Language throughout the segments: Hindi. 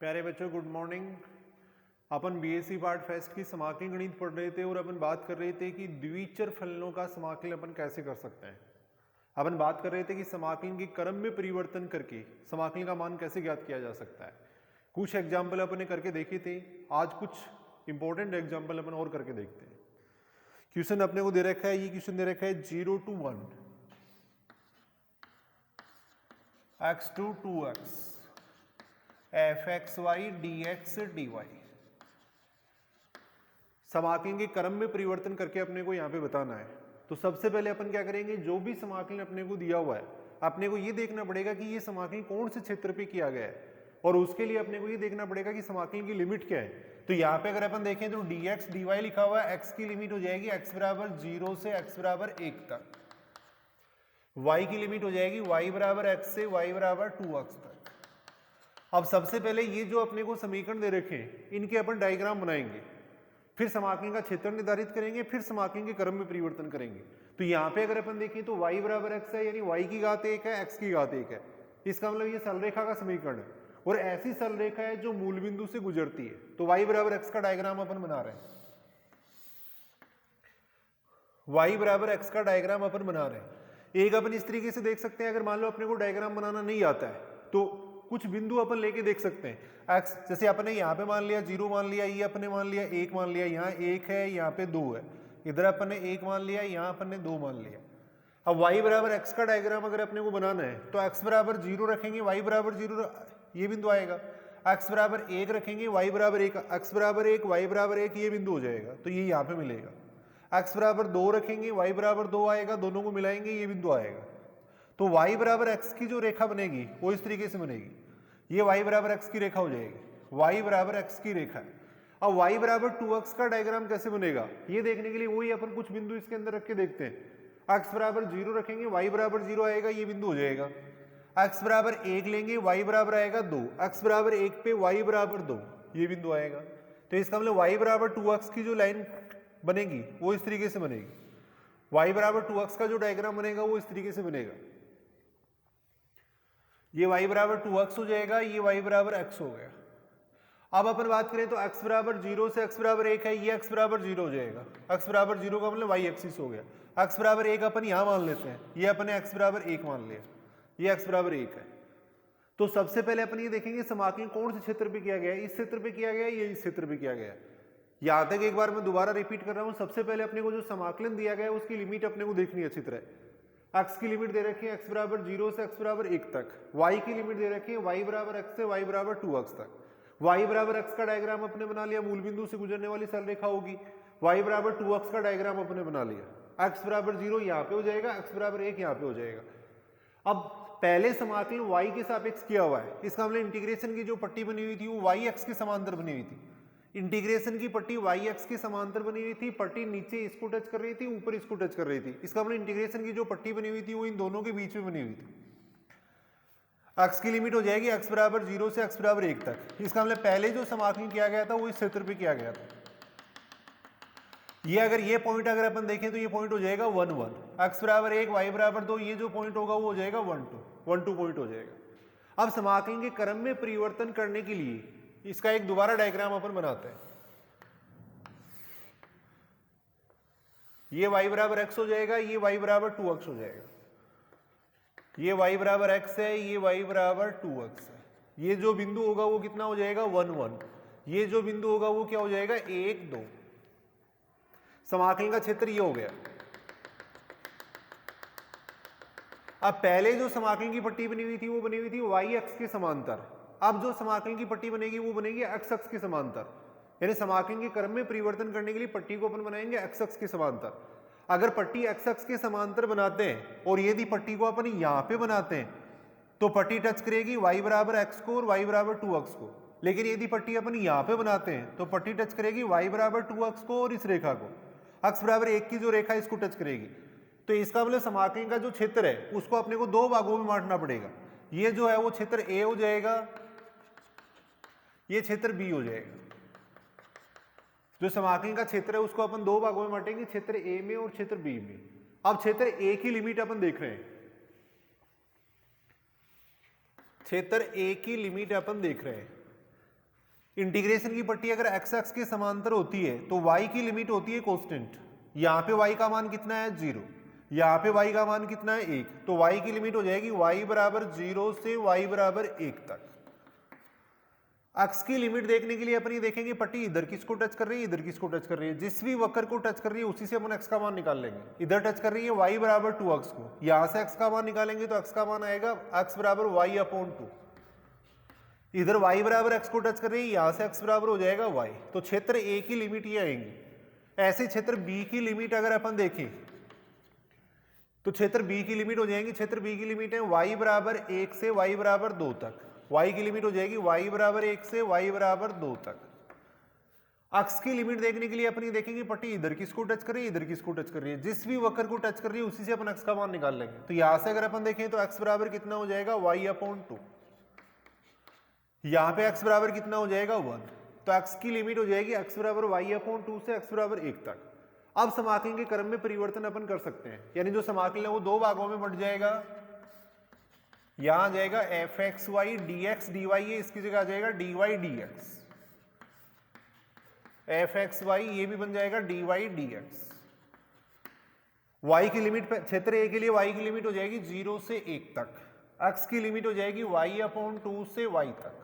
प्यारे बच्चों गुड मॉर्निंग। अपन बीएससी पार्ट फेस्ट की समाकलन गणित पढ़ रहे थे और अपन बात कर रहे थे कि द्विचर फलनों का समाकलन अपन कैसे कर सकते हैं। अपन बात कर रहे थे कि समाकलन के क्रम में परिवर्तन करके समाकलन का मान कैसे ज्ञात किया जा सकता है। कुछ एग्जाम्पल अपन ने करके देखे थे, आज कुछ इंपॉर्टेंट एग्जाम्पल अपन और करके देखते हैं। क्वेश्चन अपने को दे रखा है, ये क्वेश्चन दे रखा है 0 to 1 x to 2x fxy dx dy। समाकलन के क्रम में परिवर्तन करके अपने को यहां पे बताना है। तो सबसे पहले अपन क्या करेंगे, जो भी समाकलन अपने को दिया हुआ है अपने को ये देखना पड़ेगा कि ये समाकलन कौन से क्षेत्र पे किया गया है, और उसके लिए अपने को ये देखना पड़ेगा कि समाकलन की लिमिट क्या है। तो यहाँ पे अगर अपन देखें तो dx dy लिखा हुआ है, x की लिमिट हो जाएगी x बराबर 0 से x बराबर 1 तक, y की लिमिट हो जाएगी y बराबर x से y बराबर 2x तक। अब सबसे पहले ये जो अपने को समीकरण दे रखे हैं इनके अपन डायग्राम बनाएंगे, फिर समाकलन का क्षेत्र निर्धारित करेंगे, फिर समाकलन के क्रम में परिवर्तन करेंगे। तो यहाँ पे अगर अपन देखें तो y बराबर x है, यानी y की घात 1 है, x की घात 1 है। इसका मतलब ये सरल रेखा का समीकरण है, और ऐसी सरल रेखा है जो मूल बिंदु से गुजरती है। तो y बराबर x का डायग्राम अपन बना रहे हैं, y बराबर x का डायग्राम अपन बना रहे हैं। एक अपन इस तरीके से देख सकते हैं, अगर मान लो अपने को डायग्राम बनाना नहीं आता है तो कुछ बिंदु अपन लेके देख सकते हैं। x जैसे अपने यहाँ पे मान लिया 0 मान लिया, ये अपने मान लिया 1 मान लिया, यहाँ 1 है, यहाँ पे 2 है, इधर अपन ने 1 मान लिया, यहाँ अपन ने 2 मान लिया। अब y बराबर x का डायग्राम अगर अपने को बनाना है तो x बराबर 0 रखेंगे, y बराबर 0 ये बिंदु आएगा, x बराबर 1 रखेंगे, y बराबर 1, x बराबर 1 y बराबर 1 ये बिंदु हो जाएगा, तो ये यहाँ पे मिलेगा। x बराबर 2 रखेंगे, y बराबर 2 आएगा, दोनों को मिलाएंगे ये बिंदु आएगा। तो y बराबर x की जो रेखा बनेगी वो इस तरीके से बनेगी, ये y बराबर x की रेखा हो जाएगी, y बराबर x की रेखा है। अब y बराबर 2x का डायग्राम कैसे बनेगा ये देखने के लिए वही अपन कुछ बिंदु इसके अंदर रख के देखते हैं। x बराबर 0 रखेंगे, y बराबर 0 आएगा, ये बिंदु हो जाएगा। x बराबर 1 लेंगे, y बराबर आएगा 2, x बराबर 1 पे y बराबर 2 ये बिंदु आएगा। तो इसका मतलब y बराबर 2x की जो लाइन बनेगी वो इस तरीके से बनेगी, y बराबर 2x का जो डायग्राम बनेगा वो इस तरीके से बनेगा। ये y बराबर 2x हो जाएगा, ये y बराबर x हो गया। अब अपन बात करें तो x बराबर 0 से x बराबर 1 है, ये x बराबर 0 हो जाएगा, x बराबर 0 का मतलब y एक्सिस हो गया। x बराबर 1 अपन यहां मान लेते हैं, ये अपने x बराबर 1 मान लिया, ये x बराबर 1 है। तो सबसे पहले अपन ये देखेंगे समाकलन कौन से क्षेत्र पे किया गया है, इस क्षेत्र पे किया गया है, ये इस क्षेत्र पे किया गया है। यहां तक एक बार मैं दोबारा रिपीट कर रहा हूं, सबसे पहले अपने को जो समाकलन दिया गया है उसकी लिमिट अपने को देखनी अच्छी तरह। x की लिमिट दे रखी है x बराबर 0 से x बराबर 1 तक, y की लिमिट दे रखी है y बराबर x से y बराबर 2x तक। y बराबर x का डायग्राम अपने बना लिया, मूल बिंदु से गुजरने वाली सरल रेखा होगी। y बराबर 2x का डायग्राम अपने बना लिया, x बराबर 0 यहाँ पे हो जाएगा, x बराबर 1 यहाँ पे हो जाएगा। अब पहले समाकलन y के सापेक्ष किया हुआ है, इसका मतलब इंटीग्रेशन की जो पट्टी बनी हुई थी वो y x के समांतर बनी हुई थी। इंटीग्रेशन की पट्टी y x के समांतर बनी हुई थी, पट्टी नीचे इसको टच कर रही थी, ऊपर इसको टच कर रही थी। इसका मतलब इंटीग्रेशन की जो पट्टी बनी हुई थी वो इन दोनों के बीच में बनी हुई थी। x की लिमिट हो जाएगी x बराबर 0 से x बराबर 1 तक। इसका मतलब पहले जो समाकलन किया गया था वो इस क्षेत्र पे किया गया था। ये अगर ये पॉइंट अगर अपन देखें तो ये पॉइंट हो जाएगा 1 1, x बराबर 1 y बराबर 2, ये जो पॉइंट होगा वो हो जाएगा 1 2 पॉइंट हो जाएगा। अब समाकलन के क्रम में परिवर्तन करने के लिए इसका एक दोबारा डायग्राम अपन बनाते हैं। ये y बराबर x हो जाएगा, ये y बराबर 2x हो जाएगा, ये y बराबर x है, ये y बराबर 2x है। ये जो बिंदु होगा वो कितना हो जाएगा 1 1, ये जो बिंदु होगा वो क्या हो जाएगा 1 2। समाकलन का क्षेत्र ये हो गया। अब पहले जो समाकलन की पट्टी बनी हुई थी वो बनी हुई थी y अक्ष के समांतर, अब जो समाकलन की पट्टी बनेगी वो बनेगी x अक्ष के समांतर। यानी समाकलन के क्रम में परिवर्तन करने के लिए पट्टी को अपन बनाएंगे x अक्ष के समांतर। अगर पट्टी x अक्ष के समांतर बनाते हैं और यदि पट्टी को अपन यहाँ पे बनाते हैं तो पट्टी टच करेगी y बराबर x को और y बराबर 2x को। लेकिन यदि पट्टी अपन यहाँ पे बनाते हैं तो पट्टी टच करेगी y बराबर 2x को और इस रेखा को, x बराबर 1 की जो रेखा इसको टच करेगी। तो इसका मतलब समाकलन का जो क्षेत्र है उसको अपने को दो भागों में बांटना पड़ेगा। ये जो है वो क्षेत्र A हो जाएगा, ये क्षेत्र B हो जाएगा। जो समाकलन का क्षेत्र है उसको अपन दो भागों में बांटेंगे, क्षेत्र A में और क्षेत्र B में। अब क्षेत्र A की लिमिट अपन देख रहे हैं, क्षेत्र A की लिमिट अपन देख रहे हैं। इंटीग्रेशन की पट्टी अगर एक्स एक्स के समांतर होती है तो y की लिमिट होती है कांस्टेंट। यहाँ पे y का मान कितना है 0, यहाँ पे y का मान कितना है 1, तो y की लिमिट हो जाएगी y बराबर 0 से y बराबर 1 तक। x की लिमिट देखने के लिए अपनी देखेंगे पट्टी इधर किसको टच कर रही है, इधर किसको टच कर रही है, जिस भी वक्र को टच कर रही है उसी से अपन x का मान निकाल लेंगे। इधर टच कर रही है y बराबर 2x को, यहां से x का मान निकालेंगे तो x का मान आएगा x बराबर y अपॉन 2। इधर y बराबर x को टच कर रही है, यहां से x बराबर हो जाएगा y, तो क्षेत्र a की लिमिट ये आएंगी। ऐसे क्षेत्र b की लिमिट अगर अपन देखें तो क्षेत्र b की लिमिट हो जाएगी, क्षेत्र b की लिमिट है y बराबर 1 से y बराबर 2 तक, y की लिमिट हो जाएगी y बराबर 1 से y बराबर 2 तक। x की लिमिट देखने के लिए अपनी देखेंगे पट्टी इधर किसको टच कर रही है, इधर किसको टच कर रही है, जिस भी वक्र को टच कर रही है उसी से अपन x का मान निकाल लेंगे। तो यहां से अगर अपन देखें तो x बराबर कितना हो जाएगा y अपॉन 2, यहां पे x बराबर कितना हो जाएगा 1, तो x की लिमिट हो जाएगी x बराबर y अपॉन 2 से x बराबर 1 तक। अब समाकलन के क्रम में परिवर्तन अपन कर सकते हैं, यानी जो समाकलन है वो दो भागों में बंट जाएगा। यहां आ जाएगा f x y d x d y, इसकी जगह आ जाएगा d y d x. F x y ये भी बन जाएगा डी वाई डी एक्स। वाई की लिमिट क्षेत्र ए के लिए वाई की लिमिट हो जाएगी 0 से 1 तक, एक्स की लिमिट हो जाएगी वाई अपॉन 2 से वाई तक।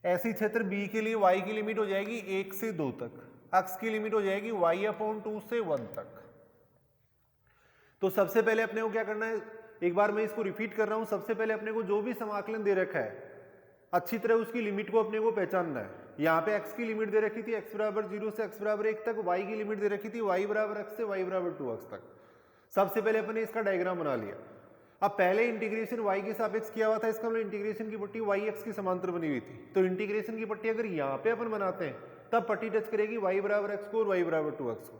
ऐसी क्षेत्र बी के लिए वाई की लिमिट हो जाएगी 1 से 2 तक, एक्स की लिमिट हो जाएगी वाई अपॉन 2 से 1 तक। तो सबसे पहले अपने को क्या करना है, एक बार मैं इसको रिपीट कर रहा हूं। सबसे पहले अपने को जो भी समाकलन दे रखा है अच्छी तरह उसकी लिमिट को अपने को पहचानना है। यहाँ पे x की लिमिट दे रखी थी x बराबर 0 से x बराबर 1 तक, y की लिमिट दे रखी थी y बराबर x से y बराबर 2x तक। सबसे पहले अपने इसका डायग्राम बना लिया। अब पहले इंटीग्रेशन y के सापेक्ष किया हुआ था, इसका मतलब इंटीग्रेशन की पट्टी y x की समांतर बनी हुई थी। तो इंटीग्रेशन की पट्टी अगर यहाँ पे अपन बनाते हैं तब पट्टी टच करेगी y बराबर x को और y बराबर 2x को,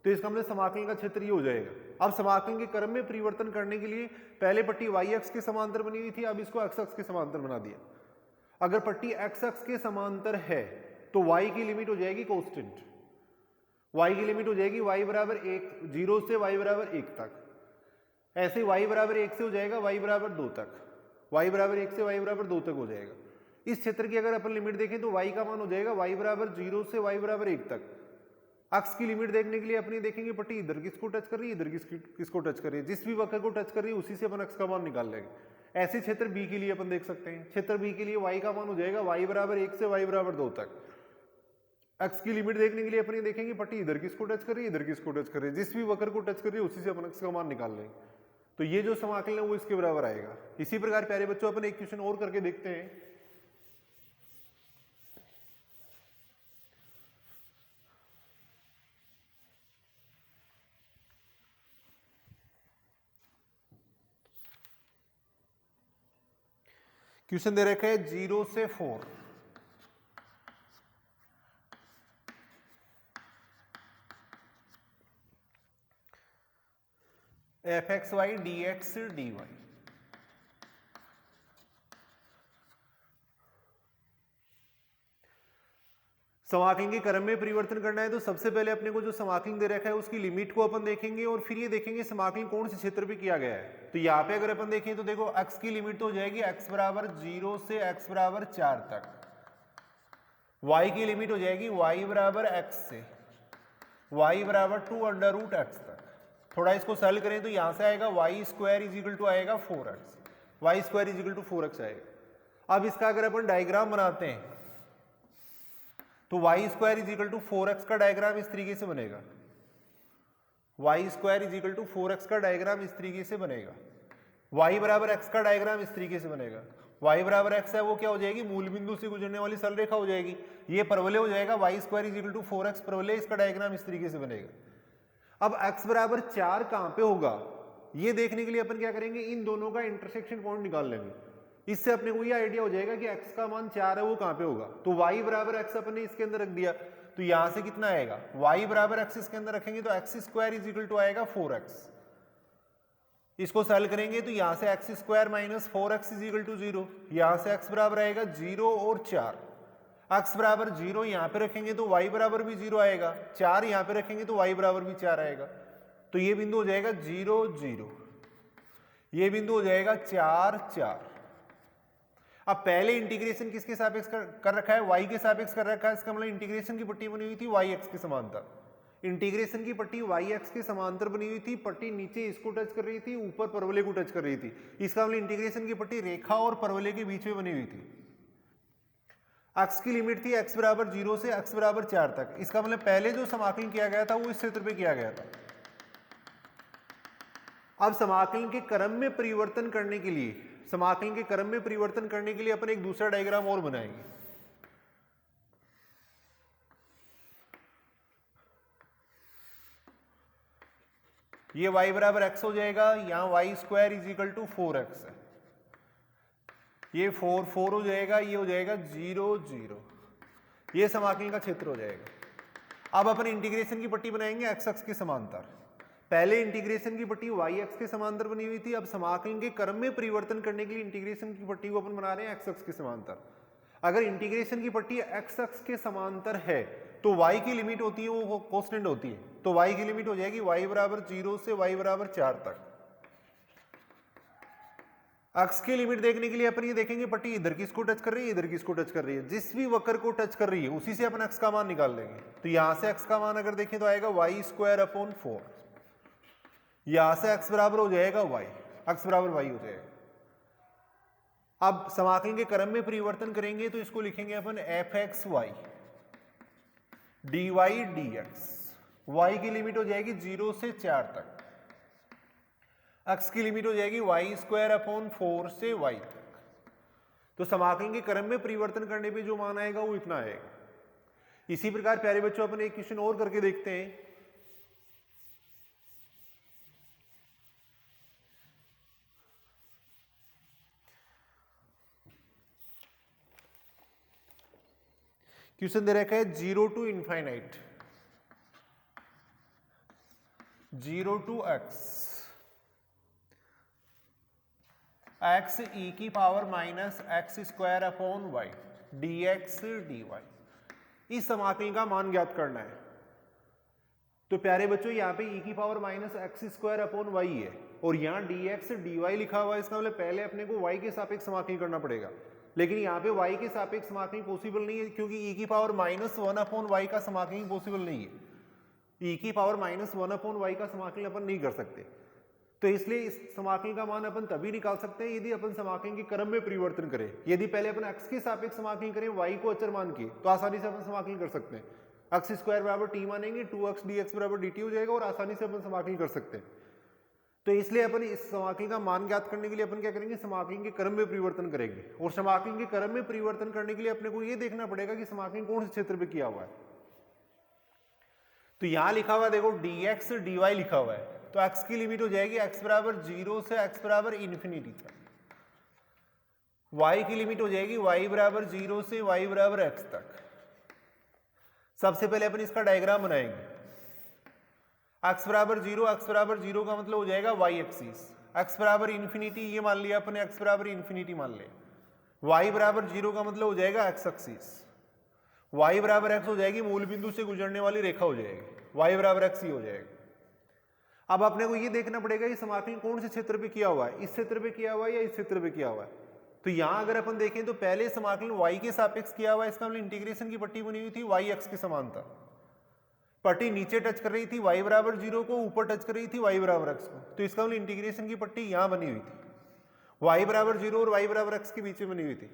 तो इसका मतलब समाकलन का क्षेत्र ये हो जाएगा। अब समाकलन के क्रम में परिवर्तन करने के लिए पहले पट्टी y x के समांतर बनी हुई थी, अब इसको x x के समांतर बना दिया। अगर पट्टी x x के समांतर है तो y की लिमिट हो जाएगी कांस्टेंट, y की लिमिट हो जाएगी y बराबर 0 से y बराबर 1 तक। ऐसे y बराबर 1 से हो जाएगा y बराबर 2 तक, y बराबर 1 से y बराबर 2 तक हो जाएगा। इस क्षेत्र की अगर अपन लिमिट देखें तो y का मान हो जाएगा y बराबर 0 से y बराबर 1 तक। x की लिमिट देखने के लिए अपनी देखेंगे पट्टी इधर किसको टच कर रही है, इधर किसको टच कर रही है, जिस भी वक्र को टच कर रही है उसी से अपन x का मान निकाल लेंगे। ऐसे क्षेत्र b के लिए अपन देख सकते हैं, क्षेत्र b के लिए y का मान हो जाएगा y बराबर 1 से y बराबर 2 तक। x की लिमिट देखने के लिए अपनी देखेंगे पट्टी इधर किसको टच कर रही है, इधर किसको टच कर रही है, जिस भी वक्र को टच कर रही है उसी से अपन x का मान निकाल लेंगे। तो ये जो समाकलन है वो इसके बराबर आएगा। इसी प्रकार प्यारे बच्चों अपन एक क्वेश्चन और करके देखते हैं। क्वेश्चन दे रखा है 0 से 4, f x y d x d y. समाकलन के क्रम में परिवर्तन करना है तो सबसे पहले अपने को जो समाकलन दे रखा है उसकी लिमिट को अपन देखेंगे और फिर ये देखेंगे समाकलन कौन से क्षेत्र पे किया गया है। तो यहाँ पे अगर अपन देखें तो देखो x की लिमिट तो हो जाएगी x बराबर 0 से x बराबर 4 तक, y की लिमिट हो जाएगी y बराबर x से y बराबर 2 अंडर रूट x तक। थोड़ा इसको सरल करें तो यहाँ से आएगा y square is equal to आएगा 4x, y square is equal to 4x आएगा। अब इसका अगर अपन डायग्राम बनाते हैं तो y square is equal to 4x का डायग्राम इस तरीके से बनेगा, y square is equal to 4x का डायग्राम इस तरीके से बनेगा, y बराबर x का डायग्राम इस तरीके से बनेगा। y बराबर x है वो क्या हो जाएगी, मूल बिंदु से गुजरने वाली सरल रेखा हो जाएगी, ये परवलय हो जाएगा, y square is equal to 4x परवलय, इसका डायग्राम इस तरीके से बनेगा। अब x बराबर 4 कहां पे होगा ये देखने के लिए अपन क्या करेंगे, इन दोनों का इंटरसेक्शन पॉइंट निकाल लेंगे। इससे अपने को ये आइडिया हो जाएगा कि x का मान 4 है वो कहां पे होगा। तो y बराबर x अपने इसके अंदर रख दिया तो यहां से कितना आएगा, y बराबर x इसके अंदर रखेंगे तो x square is equal to आएगा 4x। इसको सरल करेंगे तो यहां से x square minus 4x is equal to 0, यहां से x बराबर आएगा 0 और 4, x बराबर 0 यहां पे रखेंगे तो y बराबर भी 0 आएगा, 4 यहां पे रखेंगे तो y बराबर भी 4 आएगा। तो ये बिंदु हो जाएगा 0 0, ये बिंदु हो जाएगा 4 4। अब पहले इंटीग्रेशन किसके सापेक्ष कर रखा है, y के सापेक्ष कर रखा है, इसका मतलब इंटीग्रेशन की पट्टी बनी हुई थी y x के समांतर। इंटीग्रेशन की पट्टी y x के समांतर बनी हुई थी, पट्टी नीचे इसको टच कर रही थी, ऊपर परवलय को टच कर रही थी। इसका मतलब इंटीग्रेशन की पट्टी रेखा और परवलय के बीच में बनी हुई थी। x की लिमिट थी x बराबर 0 से x बराबर 4 तक। इसका मतलब पहले जो समाकलन किया गया था वो इस क्षेत्र पे किया गया था। अब समाकलन के क्रम में परिवर्तन करने के लिए, समाकलन के क्रम में परिवर्तन करने के लिए अपन एक दूसरा डायग्राम और बनाएंगे। ये y बराबर x हो जाएगा, यहां y square is equal to 4x है, ये 4 4 हो जाएगा, ये हो जाएगा 0 0, ये समाकलन का क्षेत्र हो जाएगा। अब अपन इंटीग्रेशन की पट्टी बनाएंगे x अक्ष के समांतर। पहले इंटीग्रेशन की पट्टी y अक्ष के समांतर बनी हुई थी, अब समाकलन के क्रम में परिवर्तन करने के लिए इंटीग्रेशन की पट्टी को अपन बना रहे हैं x अक्ष के समांतर। अगर इंटीग्रेशन की पट्टी x अक्ष के समांतर है तो y की लिमिट होती है वो कांस्टेंट होती है, तो y की लिमिट हो जाएगी y बराबर 0 से y बराबर 4 तक। x की लिमिट देखने के लिए अपन ये देखेंगे पट्टी इधर किसको टच कर रही है, इधर किसको टच कर रही है, जिस भी वक्र को टच कर रही है उसी से अपन x का मान निकाल लेंगे। तो यहां से x का मान अगर देखें तो आएगा y स्क्वायर अपॉन 4, यहां से x बराबर हो जाएगा y, x बराबर y हो जाएगा। अब समाकलन के क्रम में परिवर्तन करेंगे तो इसको लिखेंगे अपन fxy dy dx। y की लिमिट हो जाएगी 0 से 4 तक, x की लिमिट हो जाएगी y स्क्वायर अपॉन 4 से y तक। तो समाकलन के क्रम में परिवर्तन करने पे जो मान आएगा वो इतना आएगा। इसी प्रकार प्यारे बच्चों अपन एक क्वेश्चन और करके देखते हैं। क्वेश्चन दे रखा है 0 to infinite, 0 to x e की power minus x square upon y dx dy, इस समाकलन का मान ज्ञात करना है। तो प्यारे बच्चों यहाँ पे e की power minus x square upon y है और यहाँ dx dy लिखा हुआ है, इसका मतलब पहले अपने को y के सापेक्ष समाकलन करना पड़ेगा, लेकिन यहाँ पे y के सापेक्ष समाकलन पॉसिबल नहीं है क्योंकि e की पावर माइनस 1 अपॉन वाई का समाकलन पॉसिबल नहीं है। e की पावर माइनस 1 अपॉन वाई का समाकलन अपन नहीं कर सकते, तो इसलिए इस समाकलन का मान अपन तभी निकाल सकते हैं यदि अपन समाकलन के क्रम में परिवर्तन करें। यदि पहले अपन x के सापेक्ष समाकलन करें y को अचर मान के तो आसानी से अपन समाकलन कर सकते हैं। x स्क्वायर बराबर t मानेंगे, 2x dx बराबर dt हो जाएगा और आसानी से अपन समाकलन कर सकते हैं। तो इसलिए अपन इस समाकलन का मान ज्ञात करने के लिए अपन क्या करेंगे, समाकलन के क्रम में परिवर्तन करेंगे। और समाकलन के क्रम में परिवर्तन करने के लिए अपने को यह देखना पड़ेगा कि समाकलन कौन से क्षेत्र पे किया हुआ है। तो यहां लिखा हुआ देखो dx dy लिखा हुआ है, तो x की लिमिट हो जाएगी x बराबर 0 से x बराबर इन्फिनिटी तक, y की लिमिट हो जाएगी y बराबर 0 से y बराबर x तक। सबसे पहले अपन इसका डायग्राम बनाएंगे। x बराबर 0 का मतलब हो जाएगा y एक्सिस, x बराबर इन्फिनिटी ये मान लिया अपने, x बराबर इन्फिनिटी मान ले। y बराबर 0 का मतलब हो जाएगा x एक्सिस, y बराबर x हो जाएगी मूल बिंदु से गुजरने वाली रेखा हो जाएगी, y बराबर x ही हो जाएगा। अब अपने को ये देखना पड़ेगा कि समाकलन कौन से क्षेत्र पे किया हुआ है, इस क्षेत्र पे किया हुआ है या इस क्षेत्र पे किया हुआ है। तो यहां अगर अपन देखें तो पहले समाकलन y के सापेक्ष किया हुआ है, इसका मतलब इंटीग्रेशन की पट्टी बनी हुई थी y अक्ष के समांतर, पट्टी नीचे टच कर रही थी y बराबर 0 को, ऊपर टच कर रही थी y बराबर x को, तो इसका मतलब इंटीग्रेशन की पट्टी यहां बनी हुई थी, y बराबर 0 और y बराबर x के बीच में बनी हुई थी।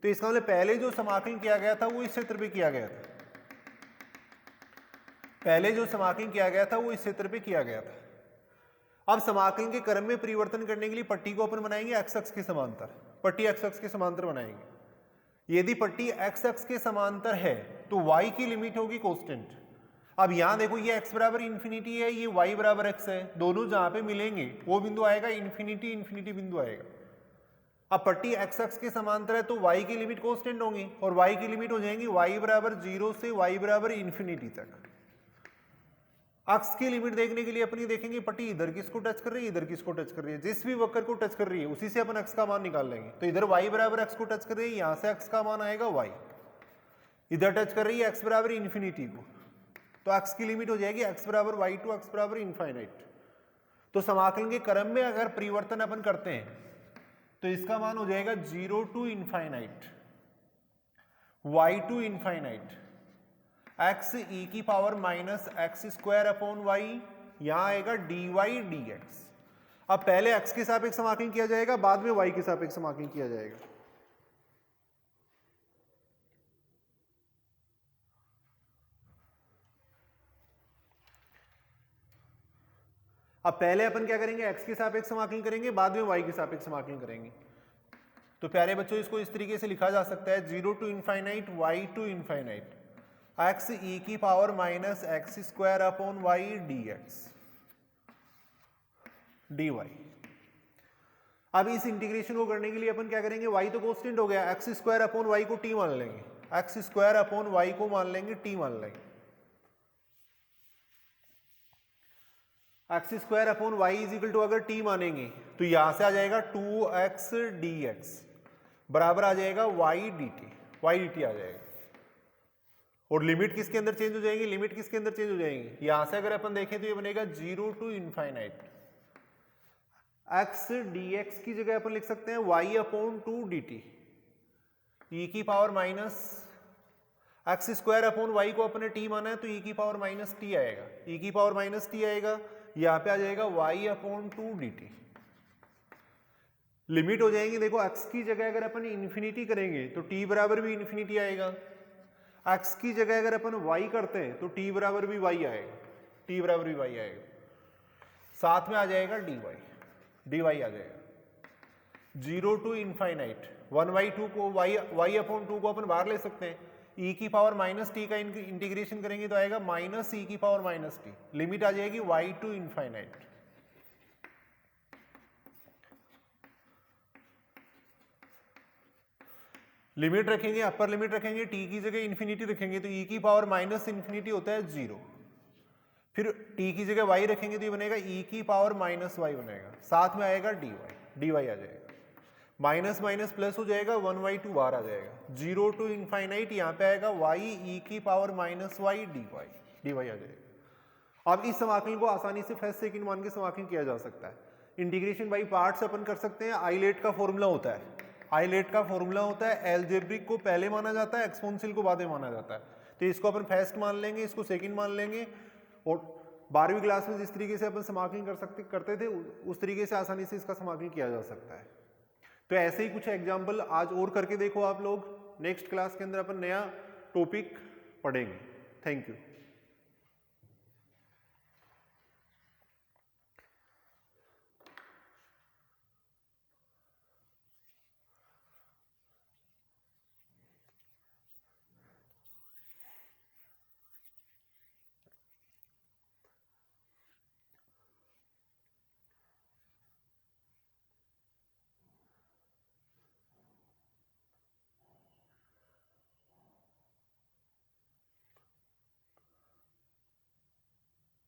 तो इसका मतलब पहले जो समाकलन किया गया था वो इस क्षेत्र पे किया गया था, पहले जो समाकलन किया गया था वो इस क्षेत्र पे किया गया था। अब समाकलन के क्रम में परिवर्तन करने के लिए पट्टी को अपन बनाएंगे x अक्ष के समांतर, पट्टी x अक्ष के समांतर बनाएंगे। यदि पट्टी x अक्ष के समांतर है तो y की लिमिट होगी कांस्टेंट। अब यहां देखो ये x बराबर इन्फिनिटी है, ये y बराबर x है, दोनों जहां पे मिलेंगे वो बिंदु आएगा इन्फिनिटी, इन्फिनिटी बिंदु आएगा। अब पट्टी x अक्ष के समांतर है तो y की लिमिट कांस्टेंट होंगी और y की लिमिट हो जाएंगी y बराबर 0 से y बराबर इन्फिनिटी तक। अक्ष की लिमिट देखने के लिए अपन ये देखेंगे पट्टी इधर किसको टच कर रही है, इधर किसको टच कर रही है, जिस भी वक्र को टच कर रही है उसी से अपन x का मान निकाल लेंगे। तो इधर y बराबर x को टच कर रही है, यहां से x का मान आएगा y, इधर टच कर रही है x बराबर इन्फिनिटी को, तो x की लिमिट हो जाएगी x बराबर y टू x बराबर इनफाइनाइट। तो समाकलन के क्रम में अगर परिवर्तन अपन करते हैं तो इसका मान हो जाएगा 0 to infinite y to infinite x e की power minus x square upon y, यहां आएगा dy dx। अब पहले x के सापेक्ष समाकलन किया जाएगा, बाद में y के सापेक्ष समाकलन किया जाएगा। अब पहले अपन क्या करेंगे, x के सापेक्ष समाकलन करेंगे, बाद में y के सापेक्ष समाकलन करेंगे। तो प्यारे बच्चों इसको इस तरीके से लिखा जा सकता है 0 to infinite y to infinite x e की power minus x square upon y dx dy। अब इस इंटीग्रेशन को करने के लिए अपन क्या करेंगे, y तो कांस्टेंट हो गया, एक्स स्क्वायर अपॉन वाई को t मान लेंगे, एक्स स्क्वायर अपॉन वाई को मान लेंगे t मान लेंगे। X square upon y is equal to अगर t मानेंगे तो यहां से आ जाएगा 2x dx बराबर आ जाएगा y dt आ जाएगा। और लिमिट किसके अंदर चेंज हो जाएगी, लिमिट किसके अंदर चेंज हो जाएंगी, यहां से अगर अपन देखें तो ये बनेगा 0 टू इनफाइनाइट x dx की जगह अपन लिख सकते हैं y अपॉन 2 dt e की power minus x square upon y को अपने t माना है तो e की पावर माइनस t आएगा, e की पावर माइनस t आएगा, यहाँ पे आ जाएगा y अपॉन 2 dt। लिमिट हो जाएंगी, देखो x की जगह अगर अपन इन्फिनिटी करेंगे तो t बराबर भी इन्फिनिटी आएगा, x की जगह अगर अपन y करते हैं तो t बराबर भी y आएगा, t बराबर भी y आएगा, साथ में आ जाएगा dy आ जाएगा। 0 टू इनफाइनाइट 1/2 को y अपॉन 2 को अपन बाहर ले सकते हैं, e की पावर माइनस टी का इंटीग्रेशन करेंगे तो आएगा माइनस e की पावर माइनस टी, लिमिट आ जाएगी y टू इनफाइनाइट। लिमिट रखेंगे, अपर लिमिट रखेंगे, t की जगह इन्फिनिटी रखेंगे तो e की पावर माइनस इन्फिनिटी होता है 0, फिर t की जगह y रखेंगे तो ये बनेगा e की पावर माइनस y बनेगा, साथ में आएगा dy आ जाएगा, माइनस माइनस प्लस हो जाएगा, 1/2 बाहर आ जाएगा, 0 टू इनफाइनाइट यहाँ पे आएगा y e की पावर माइनस y dy आ जाएगा। अब इस समाकलन को आसानी से फर्स्ट सेकंड मान के समाकलन किया जा सकता है। इंटीग्रेशन बाई पार्ट्स अपन कर सकते हैं, आइलेट का फॉर्मूला होता है, आइलेट का फॉर्मूला होता है एलजेब्रिक को पहले माना जाता है, एक्सपोनेंशियल को बाद में माना जाता है। तो इसको अपन फर्स्ट मान लेंगे, इसको सेकंड मान लेंगे, और 12वीं क्लास में जिस तरीके से अपन समाकलन करते थे उस तरीके से आसानी से इसका समाकलन किया जा सकता है। तो ऐसे ही कुछ एग्जाम्पल आज और करके देखो आप लोग, नेक्स्ट क्लास के अंदर अपन नया टॉपिक पढ़ेंगे। Thank you.